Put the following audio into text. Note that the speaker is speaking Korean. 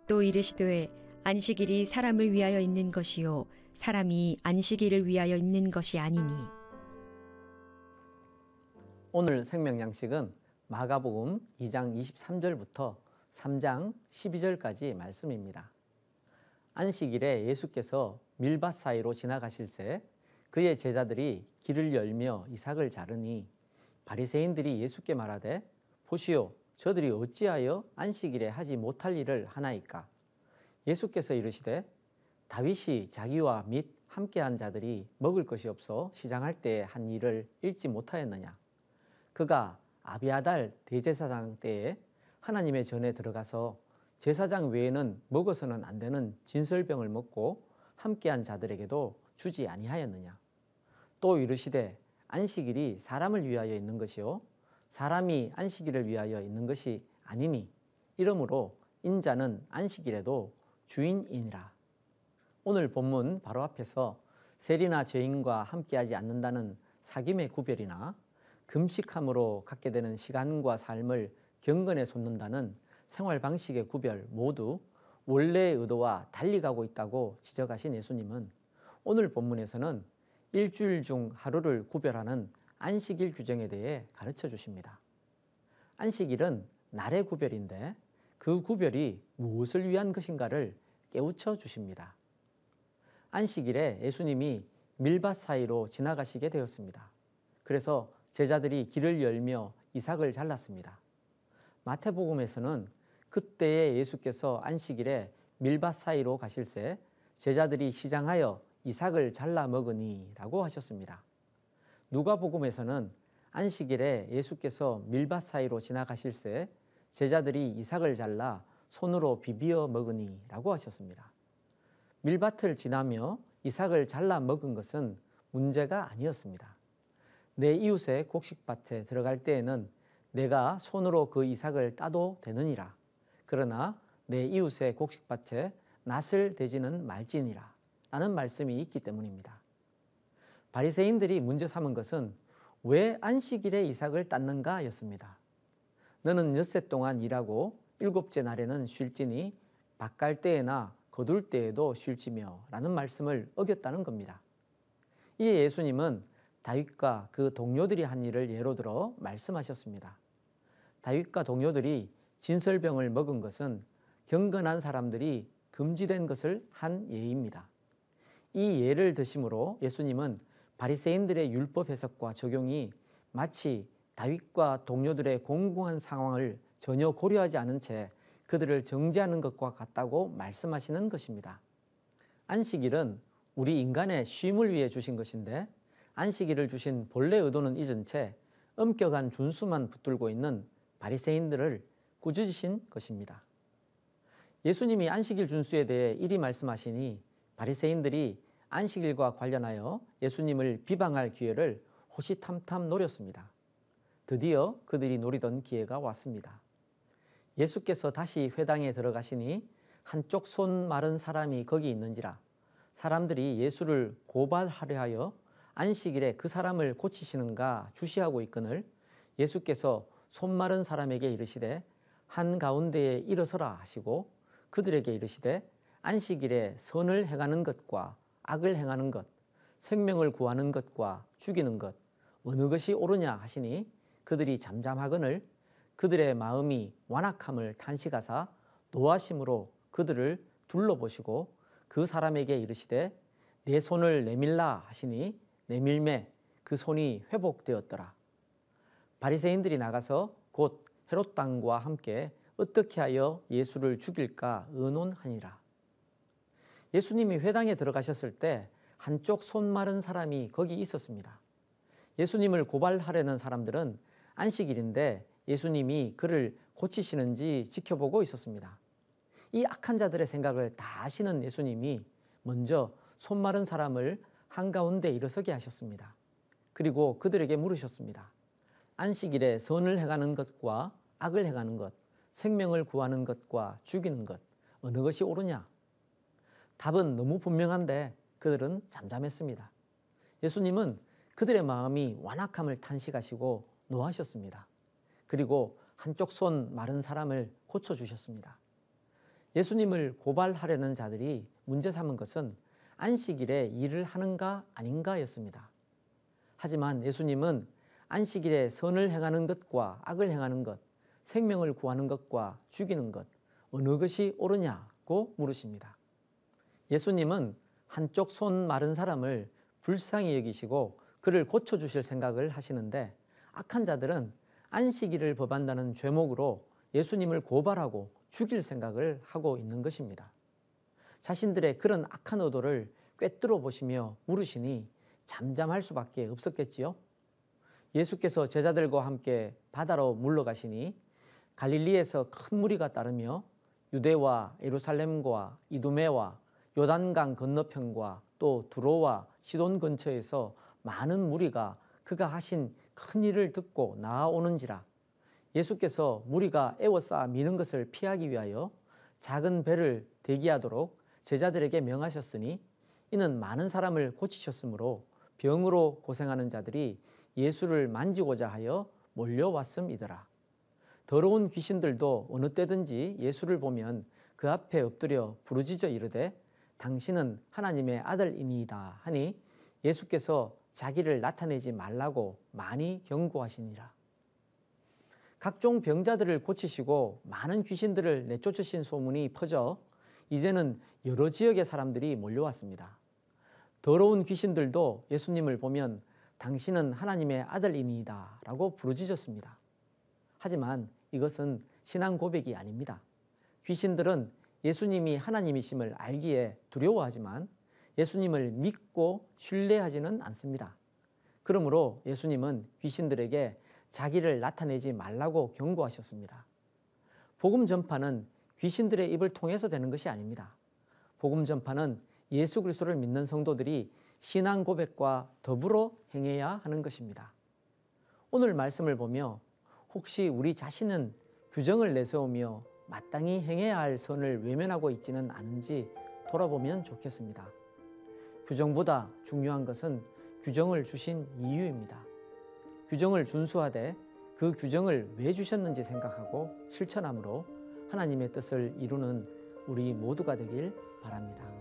또 이르시되 안식일이 사람을 위하여 있는 것이요 사람이 안식일을 위하여 있는 것이 아니니. 오늘 생명 양식은 마가복음 2장 23절부터 3장 12절까지 말씀입니다. 안식일에 예수께서 밀밭 사이로 지나가실새 그의 제자들이 길을 열며 이삭을 자르니 바리새인들이 예수께 말하되 보시오, 저들이 어찌하여 안식일에 하지 못할 일을 하나이까? 예수께서 이르시되 다윗이 자기와 및 함께한 자들이 먹을 것이 없어 시장할 때에 한 일을 읽지 못하였느냐? 그가 아비아달 대제사장 때에 하나님의 전에 들어가서 제사장 외에는 먹어서는 안 되는 진설병을 먹고 함께한 자들에게도 주지 아니하였느냐? 또 이르시되 안식일이 사람을 위하여 있는 것이요 사람이 안식일을 위하여 있는 것이 아니니 이러므로 인자는 안식일에도 주인이니라. 오늘 본문 바로 앞에서 세리나 죄인과 함께하지 않는다는 사귐의 구별이나 금식함으로 갖게 되는 시간과 삶을 경건에 솟는다는 생활 방식의 구별 모두 원래의 의도와 달리 가고 있다고 지적하신 예수님은 오늘 본문에서는 일주일 중 하루를 구별하는 안식일 규정에 대해 가르쳐 주십니다. 안식일은 날의 구별인데 그 구별이 무엇을 위한 것인가를 깨우쳐 주십니다. 안식일에 예수님이 밀밭 사이로 지나가시게 되었습니다. 그래서 제자들이 길을 열며 이삭을 잘랐습니다. 마태복음에서는 그때에 예수께서 안식일에 밀밭 사이로 가실새 제자들이 시장하여 이삭을 잘라 먹으니 라고 하셨습니다. 누가복음에서는 안식일에 예수께서 밀밭 사이로 지나가실새 제자들이 이삭을 잘라 손으로 비비어 먹으니 라고 하셨습니다. 밀밭을 지나며 이삭을 잘라 먹은 것은 문제가 아니었습니다. 내 이웃의 곡식밭에 들어갈 때에는 내가 손으로 그 이삭을 따도 되느니라. 그러나 내 이웃의 곡식밭에 낫을 대지는 말지니라 라는 말씀이 있기 때문입니다. 바리새인들이 문제 삼은 것은 왜 안식일에 이삭을 땄는가 였습니다. 너는 엿새 동안 일하고 일곱째 날에는 쉴지니 밭갈 때에나 거둘 때에도 쉴지며 라는 말씀을 어겼다는 겁니다. 이에 예수님은 다윗과 그 동료들이 한 일을 예로 들어 말씀하셨습니다. 다윗과 동료들이 진설병을 먹은 것은 경건한 사람들이 금지된 것을 한 예입니다. 이 예를 드심으로 예수님은 바리새인들의 율법 해석과 적용이 마치 다윗과 동료들의 공공한 상황을 전혀 고려하지 않은 채 그들을 정죄하는 것과 같다고 말씀하시는 것입니다. 안식일은 우리 인간의 쉼을 위해 주신 것인데 안식일을 주신 본래 의도는 잊은 채 엄격한 준수만 붙들고 있는 바리새인들을 꾸짖으신 것입니다. 예수님이 안식일 준수에 대해 이리 말씀하시니 바리새인들이 안식일과 관련하여 예수님을 비방할 기회를 호시탐탐 노렸습니다. 드디어 그들이 노리던 기회가 왔습니다. 예수께서 다시 회당에 들어가시니 한쪽 손 마른 사람이 거기 있는지라 사람들이 예수를 고발하려 하여 안식일에 그 사람을 고치시는가 주시하고 있거늘 예수께서 손 마른 사람에게 이르시되 한가운데에 일어서라 하시고 그들에게 이르시되 안식일에 선을 행하는 것과 악을 행하는 것, 생명을 구하는 것과 죽이는 것 어느 것이 옳으냐 하시니 그들이 잠잠하거늘 그들의 마음이 완악함을 탄식하사 노하심으로 그들을 둘러보시고 그 사람에게 이르시되 내 손을 내밀라 하시니 내밀매 그 손이 회복되었더라. 바리새인들이 나가서 곧 헤롯 왕과 함께 어떻게 하여 예수를 죽일까 의논하니라. 예수님이 회당에 들어가셨을 때 한쪽 손 마른 사람이 거기 있었습니다. 예수님을 고발하려는 사람들은 안식일인데 예수님이 그를 고치시는지 지켜보고 있었습니다. 이 악한 자들의 생각을 다 아시는 예수님이 먼저 손 마른 사람을 한가운데 일어서게 하셨습니다. 그리고 그들에게 물으셨습니다. 안식일에 선을 행하는 것과 악을 행하는 것, 생명을 구하는 것과 죽이는 것 어느 것이 옳으냐? 답은 너무 분명한데 그들은 잠잠했습니다. 예수님은 그들의 마음이 완악함을 탄식하시고 노하셨습니다. 그리고 한쪽 손 마른 사람을 고쳐주셨습니다. 예수님을 고발하려는 자들이 문제 삼은 것은 안식일에 일을 하는가 아닌가였습니다. 하지만 예수님은 안식일에 선을 행하는 것과 악을 행하는 것, 생명을 구하는 것과 죽이는 것, 어느 것이 옳으냐고 물으십니다. 예수님은 한쪽 손 마른 사람을 불쌍히 여기시고 그를 고쳐주실 생각을 하시는데, 악한 자들은 안식일을 범한다는 죄목으로 예수님을 고발하고 죽일 생각을 하고 있는 것입니다. 자신들의 그런 악한 의도를 꿰뚫어 보시며 물으시니 잠잠할 수밖에 없었겠지요. 예수께서 제자들과 함께 바다로 물러가시니 갈릴리에서 큰 무리가 따르며 유대와 예루살렘과 이두메와 요단강 건너편과 또 두로와 시돈 근처에서 많은 무리가 그가 하신 큰 일을 듣고 나아오는지라. 예수께서 무리가 에워싸 미는 것을 피하기 위하여 작은 배를 대기하도록 제자들에게 명하셨으니, 이는 많은 사람을 고치셨으므로 병으로 고생하는 자들이 예수를 만지고자 하여 몰려왔음이더라. 더러운 귀신들도 어느 때든지 예수를 보면 그 앞에 엎드려 부르짖어 이르되 당신은 하나님의 아들이니이다 하니, 예수께서 자기를 나타내지 말라고 많이 경고하시니라. 각종 병자들을 고치시고 많은 귀신들을 내쫓으신 소문이 퍼져 이제는 여러 지역의 사람들이 몰려왔습니다. 더러운 귀신들도 예수님을 보면 당신은 하나님의 아들이니이다 라고 부르짖었습니다. 하지만 이것은 신앙 고백이 아닙니다. 귀신들은 예수님이 하나님이심을 알기에 두려워하지만 예수님을 믿고 신뢰하지는 않습니다. 그러므로 예수님은 귀신들에게 자기를 나타내지 말라고 경고하셨습니다. 복음 전파는 귀신들의 입을 통해서 되는 것이 아닙니다. 복음 전파는 예수 그리스도를 믿는 성도들이 신앙 고백과 더불어 행해야 하는 것입니다. 오늘 말씀을 보며 혹시 우리 자신은 규정을 내세우며 마땅히 행해야 할 선을 외면하고 있지는 않은지 돌아보면 좋겠습니다. 규정보다 중요한 것은 규정을 주신 이유입니다. 규정을 준수하되 그 규정을 왜 주셨는지 생각하고 실천함으로 하나님의 뜻을 이루는 우리 모두가 되길 바랍니다.